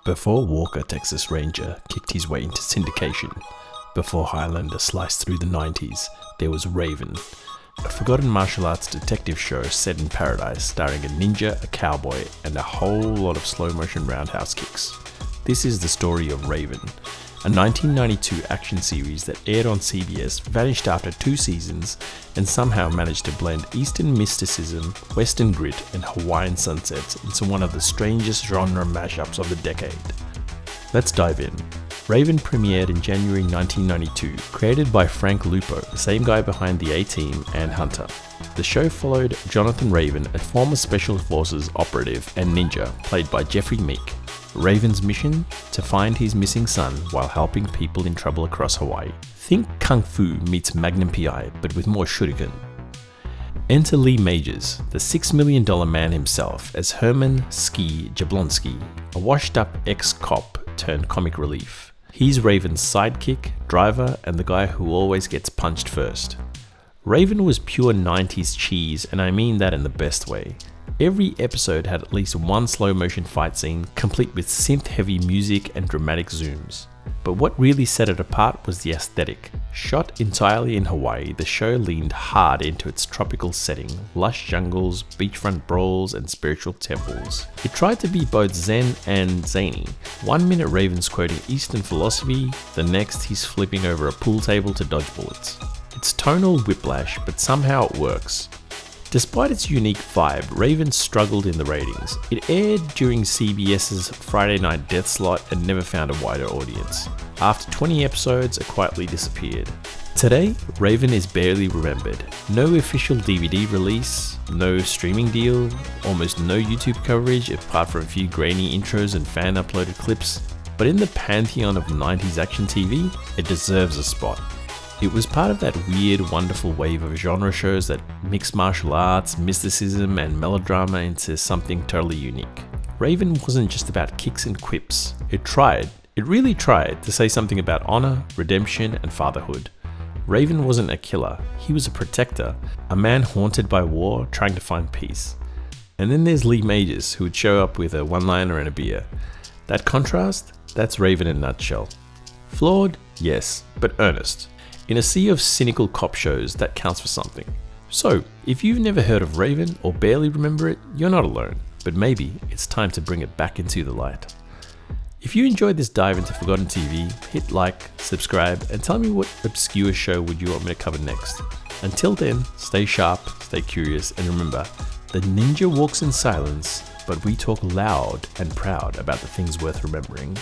Before Walker, Texas Ranger, kicked his way into syndication, before Highlander sliced through the 90s, there was Raven, a forgotten martial arts detective show set in paradise starring a ninja, a cowboy, and a whole lot of slow-motion roundhouse kicks. This is the story of Raven, a 1992 action series that aired on CBS, vanished after 2 seasons, and somehow managed to blend Eastern mysticism, Western grit, and Hawaiian sunsets into one of the strangest genre mashups of the decade. Let's dive in. Raven premiered in January 1992, created by Frank Lupo, the same guy behind The A-Team and Hunter. The show followed Jonathan Raven, a former Special Forces operative and ninja, played by Jeffrey Meek. Raven's mission? To find his missing son while helping people in trouble across Hawaii. Think Kung Fu meets Magnum P.I., but with more shuriken. Enter Lee Majors, the $6 million man himself, as Herman Ski Jablonski, a washed-up ex-cop turned comic relief. He's Raven's sidekick, driver, and the guy who always gets punched first. Raven was pure 90s cheese, and I mean that in the best way. Every episode had at least one slow-motion fight scene, complete with synth-heavy music and dramatic zooms. But what really set it apart was the aesthetic. Shot entirely in Hawaii, the show leaned hard into its tropical setting, lush jungles, beachfront brawls, and spiritual temples. It tried to be both zen and zany. 1 minute Raven's quoting Eastern philosophy, the next he's flipping over a pool table to dodge bullets. It's tonal whiplash, but somehow it works. Despite its unique vibe, Raven struggled in the ratings. It aired during CBS's Friday night death slot and never found a wider audience. After 20 episodes, it quietly disappeared. Today, Raven is barely remembered. No official DVD release, no streaming deal, almost no YouTube coverage apart from a few grainy intros and fan-uploaded clips. But in the pantheon of 90s action TV, it deserves a spot. It was part of that weird, wonderful wave of genre shows that mixed martial arts, mysticism, and melodrama into something totally unique. Raven wasn't just about kicks and quips. It really tried to say something about honor, redemption, and fatherhood. Raven wasn't a killer, he was a protector, a man haunted by war trying to find peace. And then there's Lee Majors, who would show up with a one-liner and a beer. That contrast? That's Raven in a nutshell. Flawed? Yes, but earnest. In a sea of cynical cop shows, that counts for something. So, if you've never heard of Raven or barely remember it, you're not alone, but maybe it's time to bring it back into the light. If you enjoyed this dive into Forgotten TV, hit like, subscribe, and tell me what obscure show would you want me to cover next. Until then, stay sharp, stay curious, and remember, the ninja walks in silence, but we talk loud and proud about the things worth remembering.